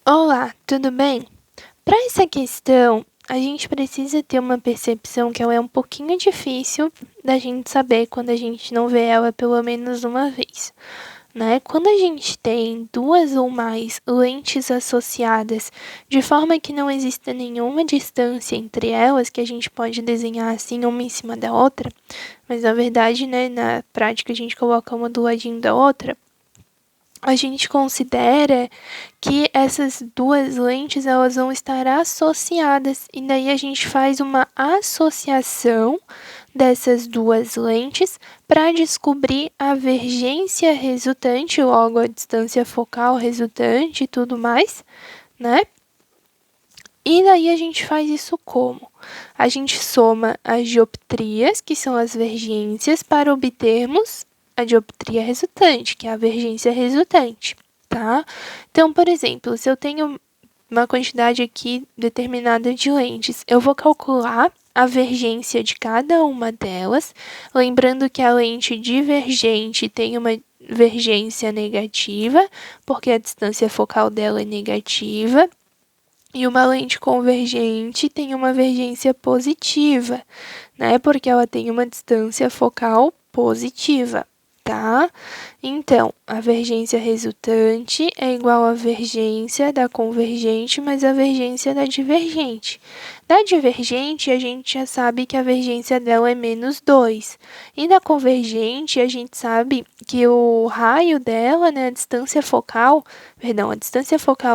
Olá, tudo bem? Para essa questão, a gente precisa ter uma percepção que ela é um pouquinho difícil da gente saber quando a gente não vê ela pelo menos uma vez, né? Quando a gente tem duas ou mais lentes associadas, de forma que não exista nenhuma distância entre elas, que a gente pode desenhar assim uma em cima da outra, mas na verdade, né, na prática a gente coloca uma do ladinho da outra, a gente considera que essas duas lentes elas vão estar associadas e daí a gente faz uma associação dessas duas lentes para descobrir a vergência resultante, logo a distância focal resultante e tudo mais, né? E daí a gente faz isso como? A gente soma as dioptrias, que são as vergências, para obtermos a dioptria resultante, que é a vergência resultante, tá? Então, por exemplo, se eu tenho uma quantidade aqui determinada de lentes, eu vou calcular a vergência de cada uma delas, lembrando que a lente divergente tem uma vergência negativa, porque a distância focal dela é negativa, e uma lente convergente tem uma vergência positiva, né? Porque ela tem uma distância focal positiva, tá? Então, a vergência resultante é igual à vergência da convergente mais a vergência da divergente. Da divergente, a gente já sabe que a vergência dela é menos 2. E da convergente, a gente sabe que o raio dela, né, a distância focal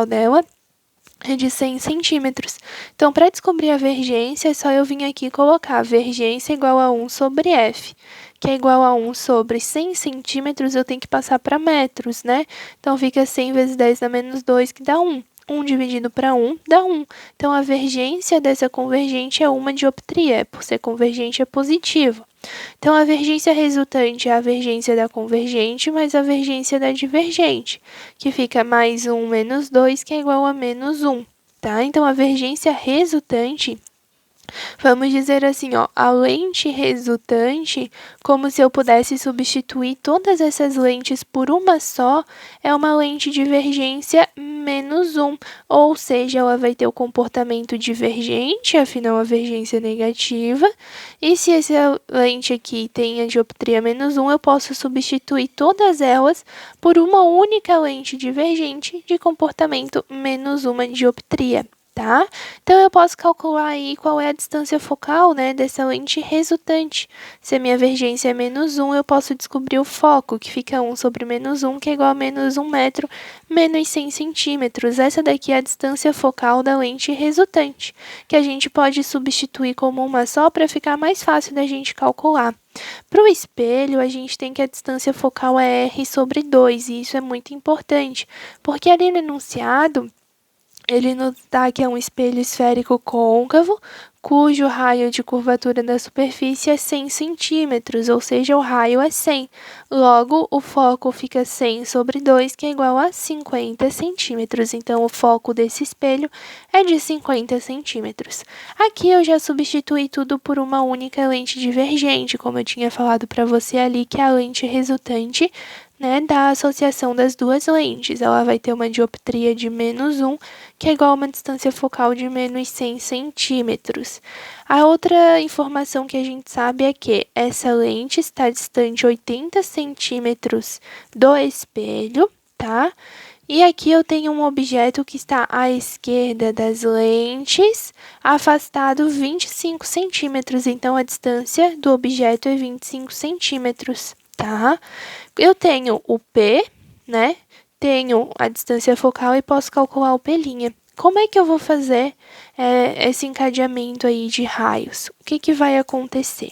dela é de 100 centímetros. Então, para descobrir a vergência, é só eu vir aqui colocar vergência igual a 1 sobre F, que é igual a 1 sobre 100 centímetros, eu tenho que passar para metros, né? Então, fica 100 vezes 10 dá menos 2, que dá 1. 1 dividido para 1 dá 1. Então, a vergência dessa convergente é uma dioptria, por ser convergente é positivo. Então, a vergência resultante é a vergência da convergente mais a vergência da divergente, que fica mais 1 menos 2, que é igual a menos 1, tá? Então, a vergência resultante, vamos dizer assim, ó, a lente resultante, como se eu pudesse substituir todas essas lentes por uma só, é uma lente divergência menos 1, ou seja, ela vai ter o comportamento divergente, afinal a vergência é negativa, e se essa lente aqui tem a dioptria menos 1, eu posso substituir todas elas por uma única lente divergente de comportamento menos uma dioptria, tá? Então, eu posso calcular aí qual é a distância focal, né, dessa lente resultante. Se a minha vergência é menos 1, eu posso descobrir o foco, que fica 1 sobre menos 1, que é igual a menos 1 metro, menos 100 centímetros. Essa daqui é a distância focal da lente resultante, que a gente pode substituir como uma só para ficar mais fácil da gente calcular. Para o espelho, a gente tem que a distância focal é R sobre 2, e isso é muito importante, porque ali no enunciado, ele nos dá que é um espelho esférico côncavo, cujo raio de curvatura da superfície é 100 centímetros, ou seja, o raio é 100. Logo, o foco fica 100 sobre 2, que é igual a 50 centímetros. Então, o foco desse espelho é de 50 centímetros. Aqui eu já substituí tudo por uma única lente divergente, como eu tinha falado para você ali, que é a lente resultante, né, da associação das duas lentes. Ela vai ter uma dioptria de menos 1, que é igual a uma distância focal de menos 100 centímetros. A outra informação que a gente sabe é que essa lente está distante 80 centímetros do espelho, tá? E aqui eu tenho um objeto que está à esquerda das lentes, afastado 25 centímetros. Então, a distância do objeto é 25 centímetros, tá? Eu tenho o P, né? Tenho a distância focal e posso calcular o P'. Como é que eu vou fazer esse encadeamento aí de raios? O que vai acontecer?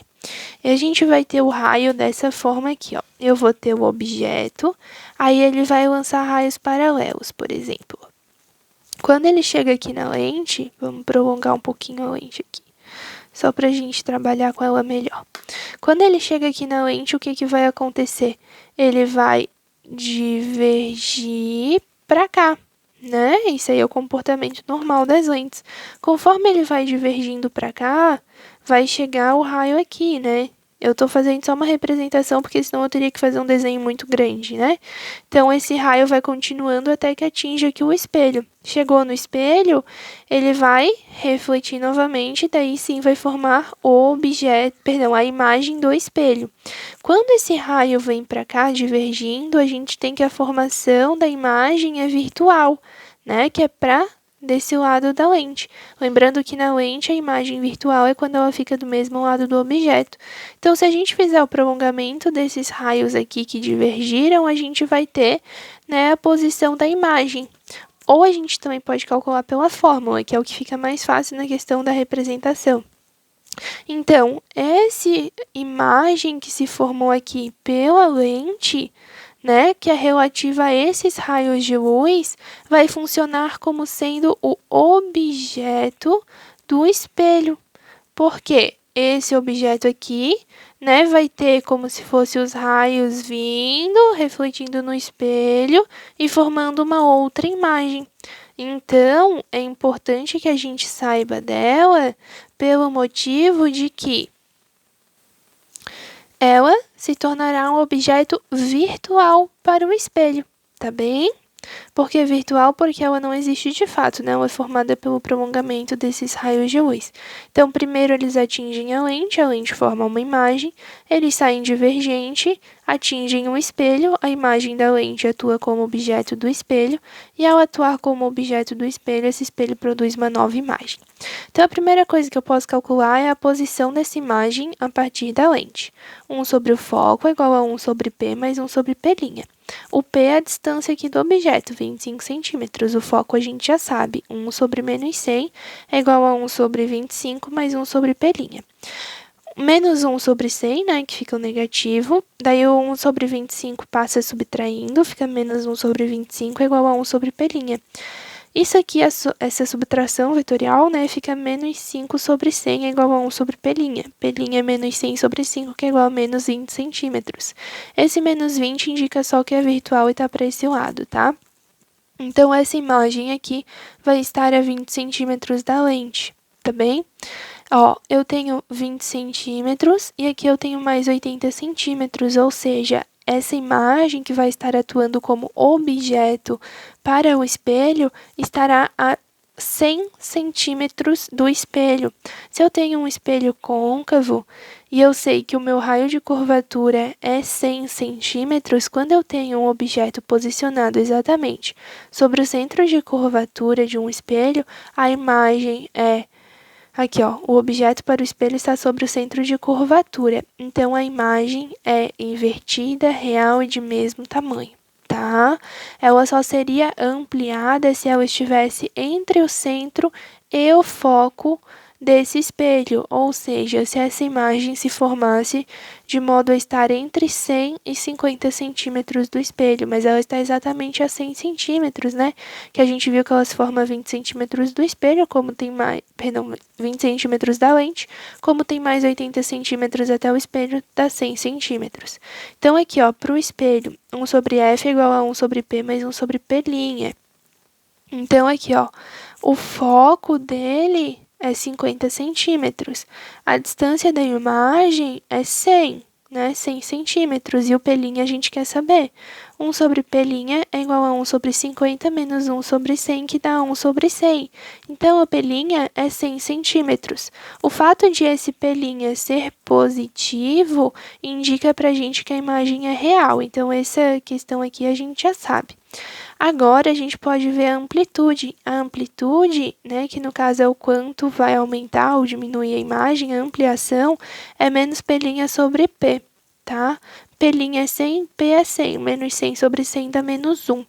A gente vai ter o raio dessa forma aqui, ó. Eu vou ter o objeto, aí ele vai lançar raios paralelos, por exemplo. Quando ele chega aqui na lente, vamos prolongar um pouquinho a lente aqui, só para a gente trabalhar com ela melhor. Quando ele chega aqui na lente, o que vai acontecer? Ele vai divergir para cá, né? Isso aí é o comportamento normal das lentes. Conforme ele vai divergindo para cá, vai chegar o raio aqui, né? Eu tô fazendo só uma representação, porque senão eu teria que fazer um desenho muito grande, né? Então, esse raio vai continuando até que atinja aqui o espelho. Chegou no espelho, ele vai refletir novamente, daí sim vai formar o objeto, perdão, a imagem do espelho. Quando esse raio vem para cá, divergindo, a gente tem que a formação da imagem é virtual, né? Que é para desse lado da lente. Lembrando que na lente a imagem virtual é quando ela fica do mesmo lado do objeto. Então, se a gente fizer o prolongamento desses raios aqui que divergiram, a gente vai ter, né, a posição da imagem. Ou a gente também pode calcular pela fórmula, que é o que fica mais fácil na questão da representação. Então, essa imagem que se formou aqui pela lente, né, que é relativa a esses raios de luz, vai funcionar como sendo o objeto do espelho. Porque esse objeto aqui, né, vai ter como se fosse os raios vindo, refletindo no espelho e formando uma outra imagem. Então, é importante que a gente saiba dela pelo motivo de que ela se tornará um objeto virtual para o espelho, tá bem? Por que virtual? Porque ela não existe de fato, né? Ela é formada pelo prolongamento desses raios de luz. Então, primeiro eles atingem a lente forma uma imagem, eles saem divergente, atingem o espelho, a imagem da lente atua como objeto do espelho, e ao atuar como objeto do espelho, esse espelho produz uma nova imagem. Então, a primeira coisa que eu posso calcular é a posição dessa imagem a partir da lente. 1 sobre o foco é igual a 1 sobre P mais 1 sobre P'. O P é a distância aqui do objeto, 25 centímetros. O foco a gente já sabe, 1 sobre menos 100 é igual a 1 sobre 25 mais 1 sobre P'. Menos 1 sobre 100, né, que fica o negativo. Daí o 1 sobre 25 passa subtraindo, fica menos 1 sobre 25 é igual a 1 sobre P'. Isso aqui, essa subtração vetorial, né, fica menos 5 sobre 100 é igual a 1 sobre P'. P' é menos 100 sobre 5, que é igual a menos 20 centímetros. Esse menos 20 indica só que é virtual e está para esse lado, tá? Então, essa imagem aqui vai estar a 20 centímetros da lente, tá bem? Ó, eu tenho 20 centímetros e aqui eu tenho mais 80 centímetros, ou seja, essa imagem que vai estar atuando como objeto para o espelho estará a 100 centímetros do espelho. Se eu tenho um espelho côncavo e eu sei que o meu raio de curvatura é 100 centímetros, quando eu tenho um objeto posicionado exatamente sobre o centro de curvatura de um espelho, a imagem é aqui, ó, o objeto para o espelho está sobre o centro de curvatura, então a imagem é invertida, real e de mesmo tamanho, tá? Ela só seria ampliada se ela estivesse entre o centro e o foco desse espelho, ou seja, se essa imagem se formasse de modo a estar entre 100 e 50 centímetros do espelho, mas ela está exatamente a 100 centímetros, né? Que a gente viu que ela se forma a 20 centímetros do espelho, como tem mais, perdão, 20 centímetros da lente, como tem mais 80 centímetros até o espelho, dá 100 centímetros. Então, aqui, ó, para o espelho, 1 sobre F é igual a 1 sobre P mais 1 sobre P'. Então, aqui, ó, o foco dele é 50 centímetros. A distância da imagem é 100, né? 100 centímetros. E o P' a gente quer saber. 1 sobre P' é igual a 1 sobre 50 menos 1 sobre 100, que dá 1 sobre 100. Então, o P' é 100 centímetros. O fato de esse P' ser positivo indica pra gente que a imagem é real. Então, essa questão aqui a gente já sabe. Agora, a gente pode ver a amplitude. A amplitude, né, que no caso é o quanto vai aumentar ou diminuir a imagem, a ampliação é menos P' sobre P, tá? P' é 100, P é 100. Menos 100 sobre 100 dá menos 1.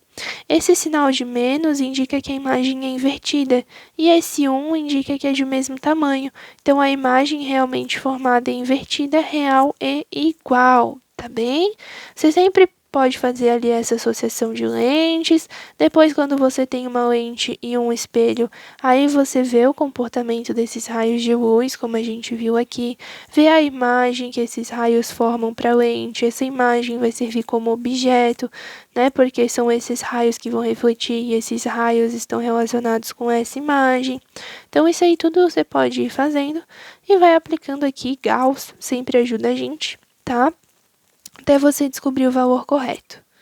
Esse sinal de menos indica que a imagem é invertida, e esse 1 indica que é de mesmo tamanho. Então, a imagem realmente formada é invertida, real e igual, tá bem? Você sempre pode fazer ali essa associação de lentes. Depois, quando você tem uma lente e um espelho, aí você vê o comportamento desses raios de luz, como a gente viu aqui, vê a imagem que esses raios formam para a lente. Essa imagem vai servir como objeto, né? Porque são esses raios que vão refletir e esses raios estão relacionados com essa imagem. Então, isso aí tudo você pode ir fazendo e vai aplicando aqui. Gauss sempre ajuda a gente, tá? Até você descobrir o valor correto.